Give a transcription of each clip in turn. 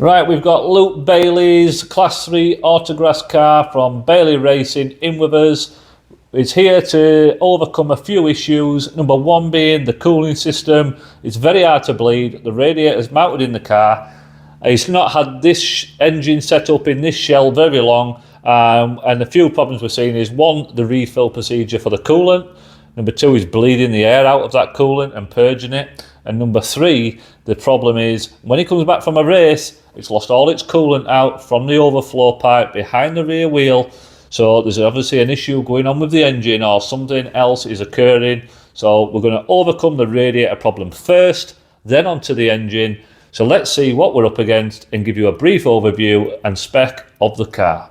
Right, we've got Luke Bailey's Class 3 autograss car from Bailey Racing in with us. It's here to overcome a few issues. Number one being the cooling system. It's very hard to bleed. The radiator is mounted in the car. It's not had this engine set up in this shell very long. And the few problems we're seeing is one, the refill procedure for the coolant. Number two is bleeding the air out of that coolant and purging it. And number three, the problem is when it comes back from a race, it's lost all its coolant out from the overflow pipe behind the rear wheel. So there's obviously an issue going on with the engine or something else is occurring. So we're going to overcome the radiator problem first, then onto the engine. So let's see what we're up against and give you a brief overview and spec of the car.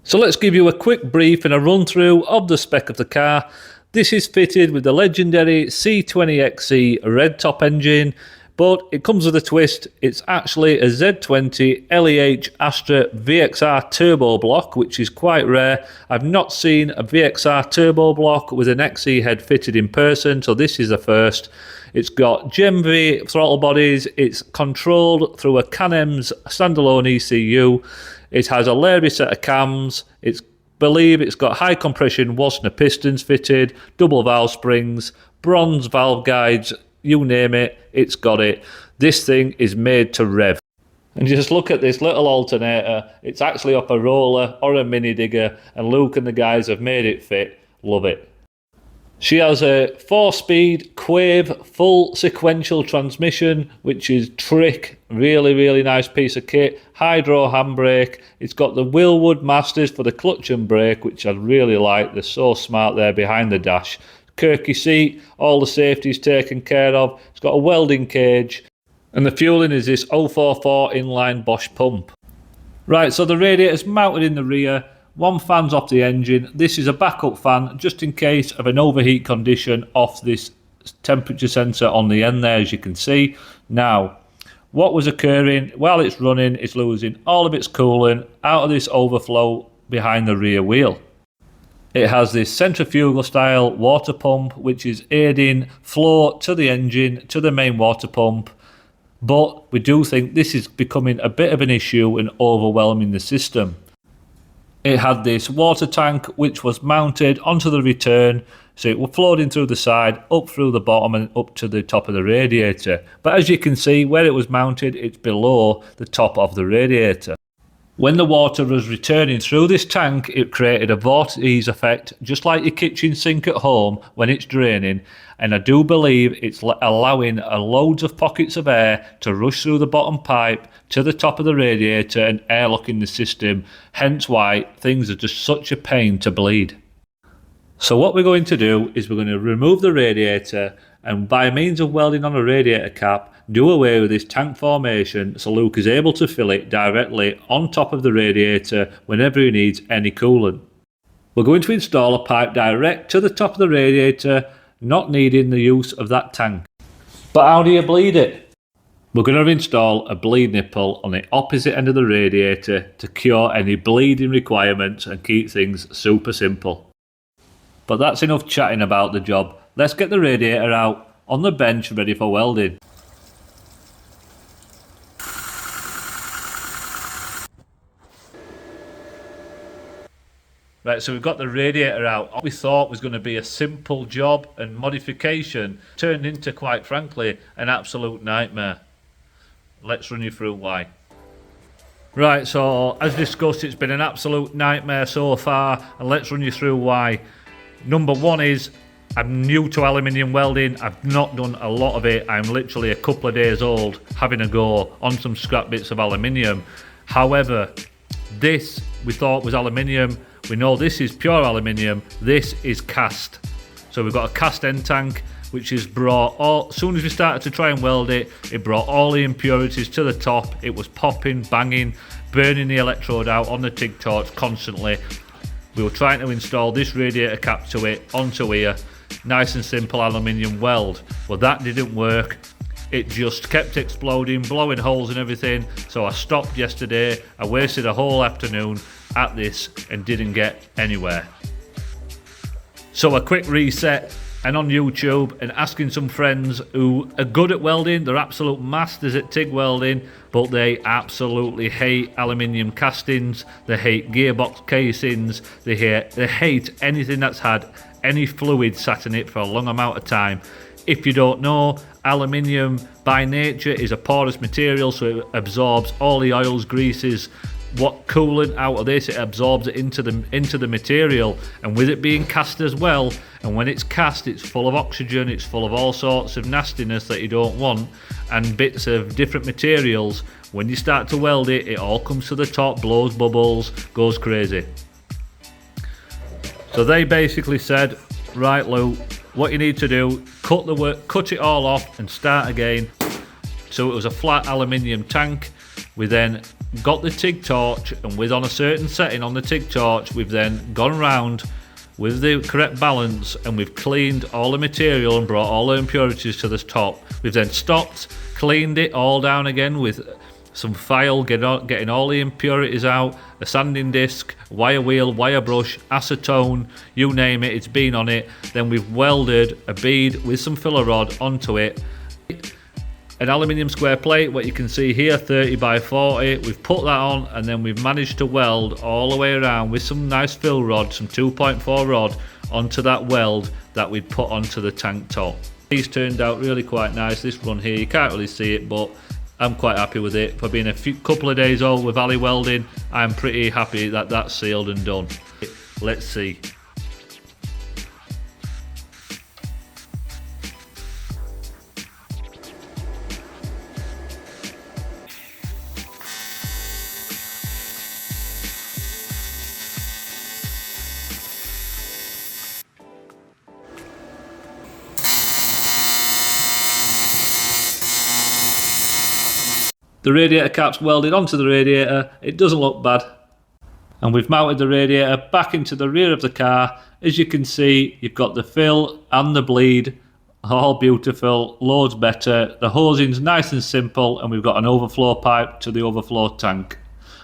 So let's give you a quick brief and a run through of the spec of the car. This is fitted with the legendary C20XE red top engine, but it comes with a twist. It's actually a Z20 LEH Astra VXR turbo block, which is quite rare. I've not seen a VXR turbo block with an XE head fitted in person, so this is the first. It's got Gen V throttle bodies. It's controlled through a Can-Em's standalone ECU. It has a Larry set of cams. It's got high compression Wasner pistons fitted, double valve springs, bronze valve guides, you name it, it's got it. This thing is made to rev. And just look at this little alternator. It's actually up a roller or a mini digger, and Luke and the guys have made it fit. Love it. She has a 4-speed Quave full sequential transmission, which is trick. Really nice piece of kit. Hydro handbrake. It's got the Willwood Masters for the clutch and brake, which I really like. They're so smart there behind the dash. Kirky seat, all the safety's taken care of. It's got a welding cage, and the fueling is this 044 inline Bosch pump. Right, so the radiator's mounted in the rear. One fan's off the engine. This is a backup fan just in case of an overheat condition off this temperature sensor on the end there, as you can see. Now, what was occurring while it's running, it's losing all of its coolant out of this overflow behind the rear wheel. It has this centrifugal style water pump which is aiding flow to the engine, to the main water pump, but we do think this is becoming a bit of an issue and overwhelming the system. It had this water tank which was mounted onto the return, so it was floating through the side, up through the bottom and up to the top of the radiator. But as you can see, where it was mounted, it's below the top of the radiator. When the water was returning through this tank, it created a vortice effect, just like your kitchen sink at home when it's draining. And I do believe it's allowing loads of pockets of air to rush through the bottom pipe to the top of the radiator and airlocking the system. Hence why things are just such a pain to bleed. So what we're going to do is we're going to remove the radiator, and by means of welding on a radiator cap, do away with this tank formation so Luke is able to fill it directly on top of the radiator whenever he needs any coolant. We're going to install a pipe direct to the top of the radiator, not needing the use of that tank. But how do you bleed it? We're going to install a bleed nipple on the opposite end of the radiator to cure any bleeding requirements and keep things super simple. But that's enough chatting about the job. Let's get the radiator out on the bench ready for welding. Right, so we've got the radiator out. What we thought was going to be a simple job and modification turned into, quite frankly, an absolute nightmare. Let's run you through why. Right, so as discussed, it's been an absolute nightmare so far, and let's run you through why. Number one is, I'm new to aluminium welding. I've not done a lot of it. I'm literally a couple of days old having a go on some scrap bits of aluminium. However, this we thought was aluminium. We know this is pure aluminium. This is cast. So we've got a cast end tank which is brought all, as soon as we started to try and weld it, it brought all the impurities to the top. It was popping, banging, burning the electrode out on the TIG torch constantly. We were trying to install this radiator cap to it onto here. Nice and simple aluminium weld. Well, that didn't work. It just kept exploding, blowing holes and everything. So I stopped yesterday. I wasted a whole afternoon at this and didn't get anywhere. So a quick reset. and on YouTube and asking some friends who are good at welding, they're absolute masters at TIG welding, but they absolutely hate aluminium castings, they hate gearbox casings, they hate anything that's had any fluid sat in it for a long amount of time. If you don't know, aluminium by nature is a porous material, so it absorbs all the oils, greases, what coolant out of this, it absorbs it into the material. And with it being cast as well, and when it's cast, it's full of oxygen, it's full of all sorts of nastiness that you don't want, and bits of different materials. When you start to weld it, it all comes to the top, blows bubbles, goes crazy. So they basically said, right Lou, what you need to do, cut it all off and start again. So it was a flat aluminium tank. We then got the TIG torch, and on a certain setting on the TIG torch, we've then gone round with the correct balance, and we've cleaned all the material and brought all the impurities to the top. We've then stopped, cleaned it all down again with some file, getting all the impurities out, a sanding disc, wire wheel, wire brush, acetone, you name it, it's been on it. Then we've welded a bead with some filler rod onto it. An aluminium square plate, what you can see here, 30 by 40, we've put that on, and then we've managed to weld all the way around with some nice fill rod, some 2.4 rod onto that weld that we'd put onto the tank top. These turned out really quite nice, this one here, you can't really see it, but I'm quite happy with it. For being a couple of days old with Valley Welding, I'm pretty happy that that's sealed and done. Let's see. The radiator cap's welded onto the radiator, it doesn't look bad. And we've mounted the radiator back into the rear of the car. As you can see, you've got the fill and the bleed, all beautiful, loads better. The hosing's nice and simple, and we've got an overflow pipe to the overflow tank.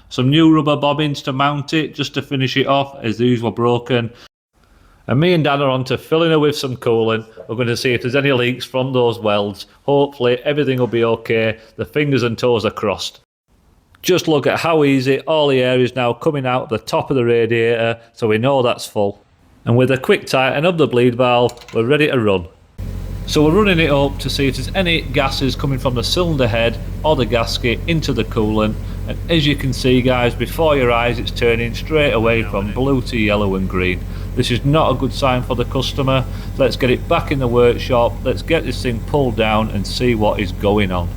Some new rubber bobbins to mount it, just to finish it off, as these were broken. And me and Dan are on to filling her with some coolant. We're going to see if there's any leaks from those welds. Hopefully everything will be okay. The fingers and toes are crossed. Just look at how easy all the air is now coming out the top of the radiator, so we know that's full. And with a quick tighten of the bleed valve, we're ready to run. So we're running it up to see if there's any gases coming from the cylinder head or the gasket into the coolant. And as you can see guys, before your eyes it's turning straight away from blue to yellow and green. This is not a good sign for the customer. Let's get it back in the workshop, let's get this thing pulled down and see what is going on.